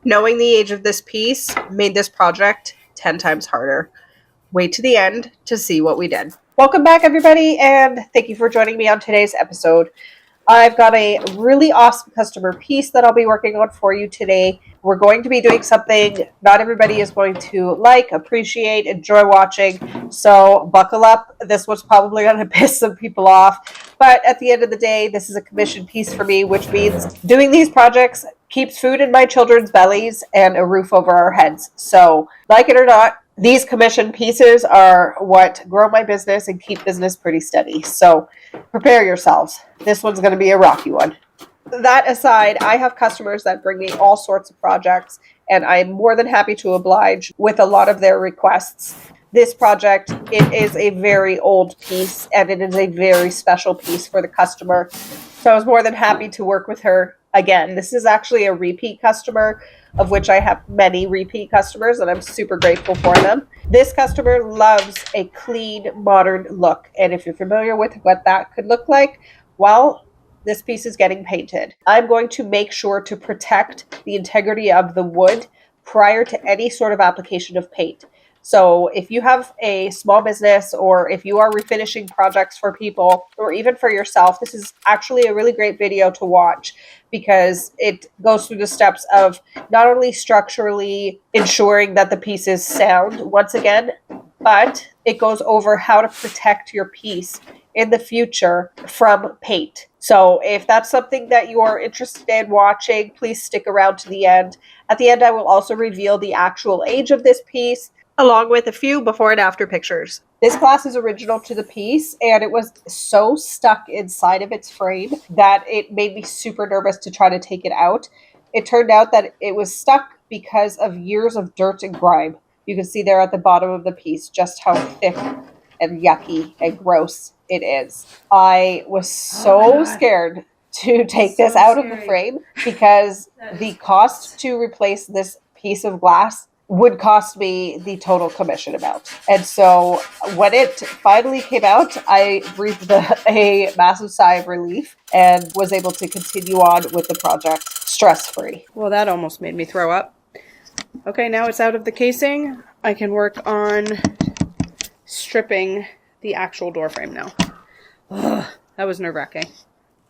Knowing the age of this piece made this project 10 times harder. Wait to the end to see what we did. Welcome back, everybody, and thank you for joining me on today's episode. I've got a really awesome customer piece that I'll be working on for you today. We're going to be doing something not everybody is going to like, appreciate, enjoy watching. So buckle up. This one's probably going to piss some people off. But at the end of the day, this is a commission piece for me, which means doing these projects keeps food in my children's bellies and a roof over our heads. So like it or not, these commission pieces are what grow my business and keep business pretty steady. So prepare yourselves. This one's going to be a rocky one. That aside, I have customers that bring me all sorts of projects, and I'm more than happy to oblige with a lot of their requests. This project, it is a very old piece, and it is a very special piece for the customer. So I was more than happy to work with her again. This is actually a repeat customer, of which I have many repeat customers, and I'm super grateful for them. This customer loves a clean, modern look, and if you're familiar with what that could look like, well, this piece is getting painted. I'm going to make sure to protect the integrity of the wood prior to any sort of application of paint. So if you have a small business, or if you are refinishing projects for people, or even for yourself, this is actually a really great video to watch, because it goes through the steps of not only structurally ensuring that the piece is sound once again, but it goes over how to protect your piece in the future from paint. So if that's something that you are interested in watching, please stick around to the end. At the end, I will also reveal the actual age of this piece, along with a few before and after pictures. This glass is original to the piece, and it was so stuck inside of its frame that it made me super nervous to try to take it out. It turned out that it was stuck because of years of dirt and grime. You can see there at the bottom of the piece just how thick and yucky and gross it is. I was so scared to take this out of the frame, because the cost to replace this piece of glass would cost me the total commission amount. And so when it finally came out, I breathed a massive sigh of relief and was able to continue on with the project stress-free. Well, that almost made me throw up. Okay, now it's out of the casing. I can work on stripping the actual door frame now. Ugh, that was nerve-wracking.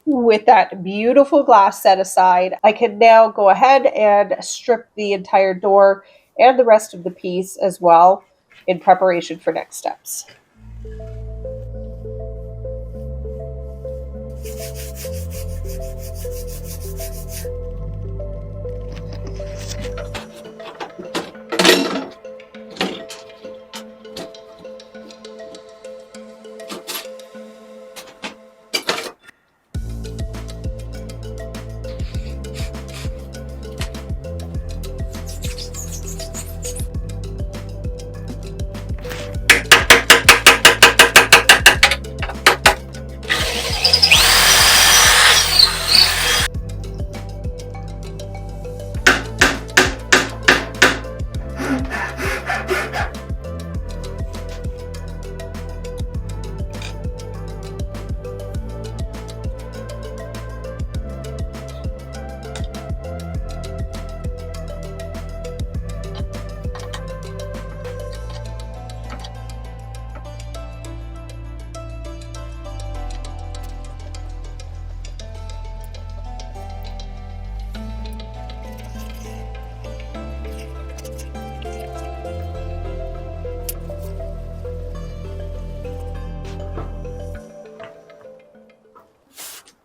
With that beautiful glass set aside, I can now go ahead and strip the entire door and the rest of the piece as well in preparation for next steps.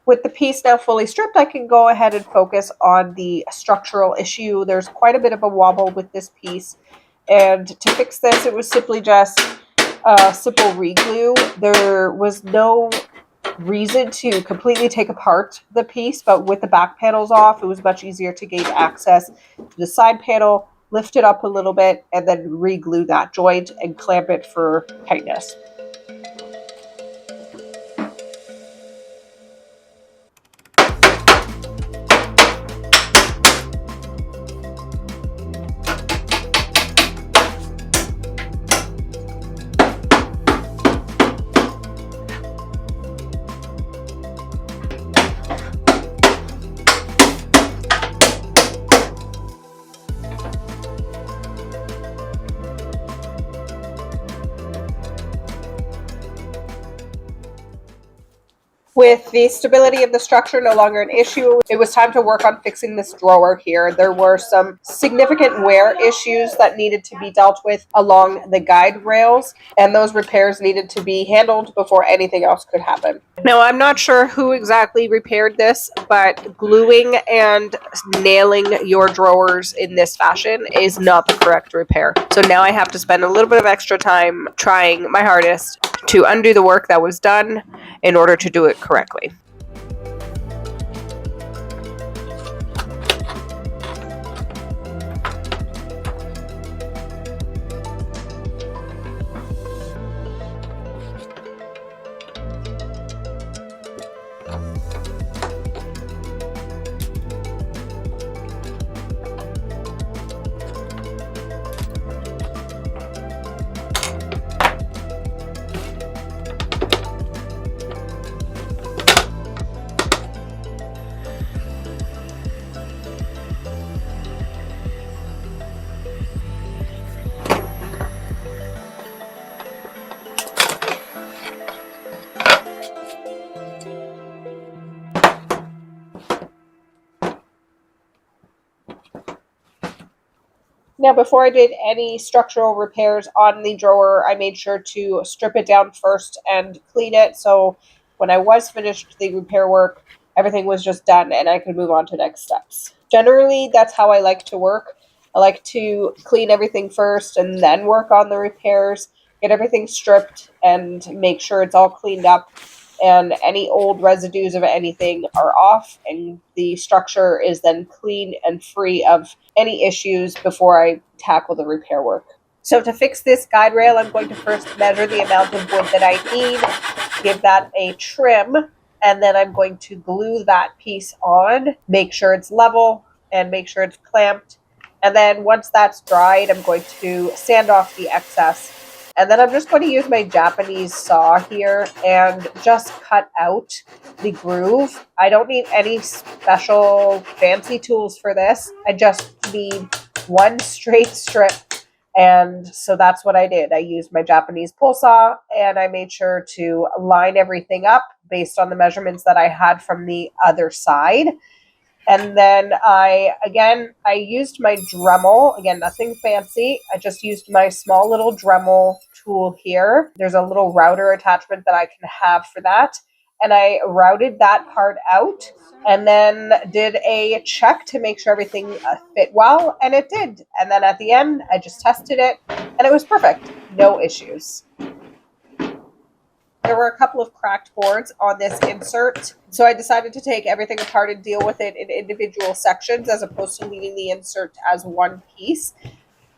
With the piece now fully stripped, I can go ahead and focus on the structural issue. There's quite a bit of a wobble with this piece, and to fix this, it was simply just simple re-glue. There was no reason to completely take apart the piece, but with the back panels off, it was much easier to gain access to the side panel, lift it up a little bit, and then re-glue that joint and clamp it for tightness. With the stability of the structure no longer an issue, it was time to work on fixing this drawer here. There were some significant wear issues that needed to be dealt with along the guide rails, and those repairs needed to be handled before anything else could happen. Now, I'm not sure who exactly repaired this, but gluing and nailing your drawers in this fashion is not the correct repair. So now I have to spend a little bit of extra time trying my hardest to undo the work that was done in order to do it correctly. Now, before I did any structural repairs on the drawer, I made sure to strip it down first and clean it. So when I was finished the repair work, everything was just done and I could move on to next steps. Generally, that's how I like to work. I like to clean everything first and then work on the repairs, get everything stripped and make sure it's all cleaned up and any old residues of anything are off and the structure is then clean and free of any issues before I tackle the repair work. So to fix this guide rail, I'm going to first measure the amount of wood that I need, give that a trim, and then I'm going to glue that piece on, make sure it's level and make sure it's clamped. And then once that's dried, I'm going to sand off the excess. And then I'm just going to use my Japanese saw here and just cut out the groove. I don't need any special fancy tools for this. I just need one straight strip. And so that's what I did. I used my Japanese pull saw and I made sure to line everything up based on the measurements that I had from the other side. And then I used my Dremel. Again, nothing fancy. I just used my small little Dremel tool here. There's a little router attachment that I can have for that. And I routed that part out and then did a check to make sure everything fit well. And it did. And then at the end, I just tested it and it was perfect. No issues. There were a couple of cracked boards on this insert, so I decided to take everything apart and deal with it in individual sections as opposed to leaving the insert as one piece.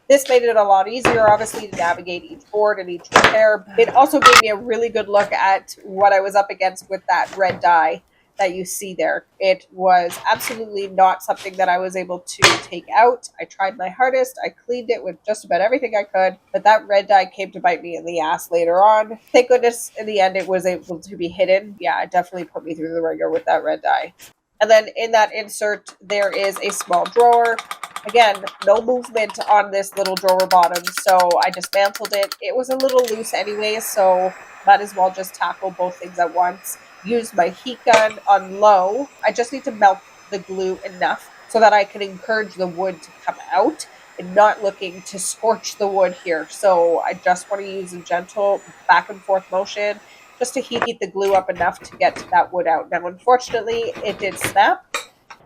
This made it a lot easier, obviously, to navigate each board and each repair. It also gave me a really good look at what I was up against with that red dye that you see there. It was absolutely not something that I was able to take out. I tried my hardest. I cleaned it with just about everything I could, but that red dye came to bite me in the ass later on. Thank goodness in the end it was able to be hidden. Yeah, it definitely put me through the ringer with that red dye. And then in that insert, there is a small drawer. Again, no movement on this little drawer bottom, so I dismantled it. It was a little loose anyway, so might as well just tackle both things at once. Use my heat gun on low. I just need to melt the glue enough so that I can encourage the wood to come out and not looking to scorch the wood here. So I just want to use a gentle back and forth motion just to heat the glue up enough to get that wood out. Now, unfortunately, it did snap.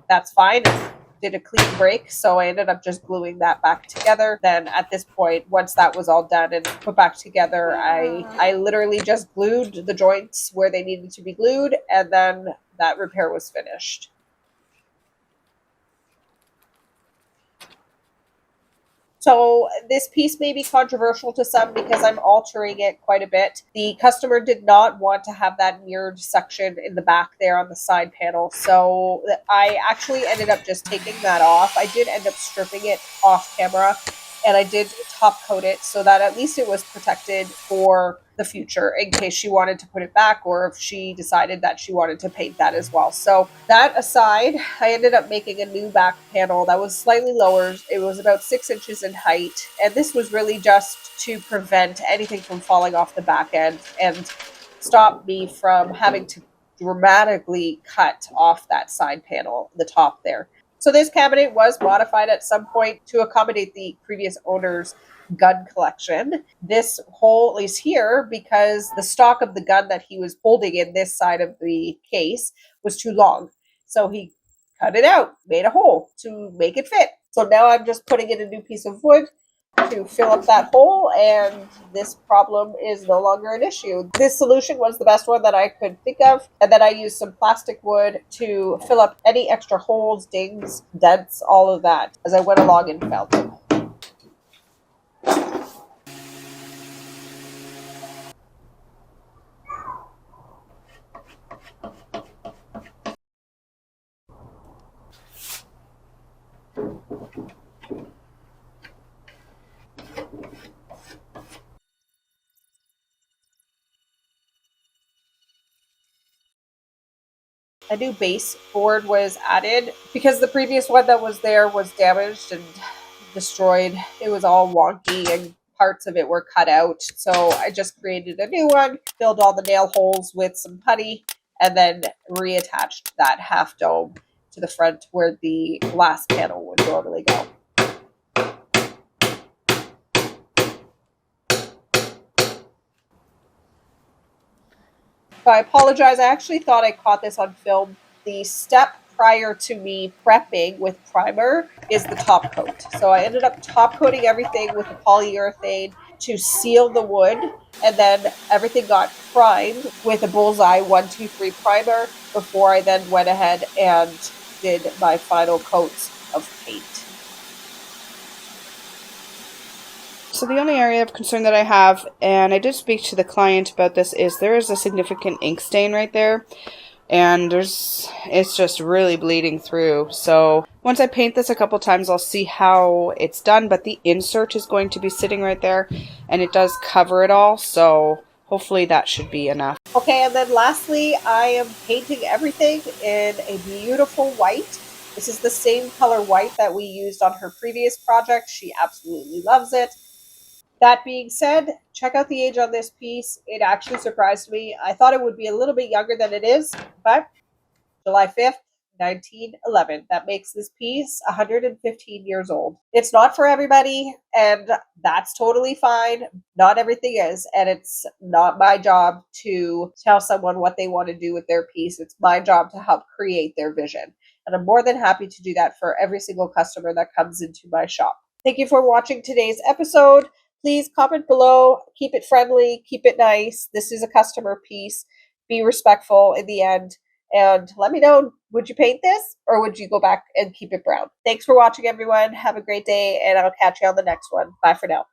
That's fine. It did a clean break, so I ended up just gluing that back together. Then at this point, once that was all done and put back together, I literally just glued the joints where they needed to be glued, and then that repair was finished. So this piece may be controversial to some because I'm altering it quite a bit. The customer did not want to have that mirrored section in the back there on the side panel. So I actually ended up just taking that off. I did end up stripping it off camera and I did top coat it so that at least it was protected for the future in case she wanted to put it back or if she decided that she wanted to paint that as well. So that aside, I ended up making a new back panel that was slightly lower. It was about 6 inches in height. And this was really just to prevent anything from falling off the back end and stop me from having to dramatically cut off that side panel, the top there. So this cabinet was modified at some point to accommodate the previous owner's gun collection. This hole is here because the stock of the gun that he was holding in this side of the case was too long. So he cut it out, made a hole to make it fit. So now I'm just putting in a new piece of wood to fill up that hole, and this problem is no longer an issue. This solution was the best one that I could think of, and then I used some plastic wood to fill up any extra holes, dings, dents, all of that as I went along and filled them. A new baseboard was added because the previous one that was there was damaged and destroyed. It was all wonky and parts of it were cut out. So I just created a new one, filled all the nail holes with some putty, and then reattached that half dome to the front where the glass panel would normally go. So I apologize. I actually thought I caught this on film. The step prior to me prepping with primer is the top coat. So I ended up top coating everything with a polyurethane to seal the wood, and then everything got primed with a Bullseye 123 primer before I then went ahead and did my final coats of paint. So the only area of concern that I have, and I did speak to the client about this, is there is a significant ink stain right there. And it's just really bleeding through. So once I paint this a couple times, I'll see how it's done. But the insert is going to be sitting right there, and it does cover it all. So hopefully that should be enough. Okay, and then lastly, I am painting everything in a beautiful white. This is the same color white that we used on her previous project. She absolutely loves it. That being said, check out the age on this piece. It actually surprised me. I thought it would be a little bit younger than it is, but July 5th, 1911. That makes this piece 115 years old. It's not for everybody, and that's totally fine. Not everything is, and it's not my job to tell someone what they want to do with their piece. It's my job to help create their vision. And I'm more than happy to do that for every single customer that comes into my shop. Thank you for watching today's episode. Please comment below, keep it friendly, keep it nice. This is a customer piece. Be respectful in the end. And let me know, would you paint this or would you go back and keep it brown? Thanks for watching, everyone. Have a great day, and I'll catch you on the next one. Bye for now.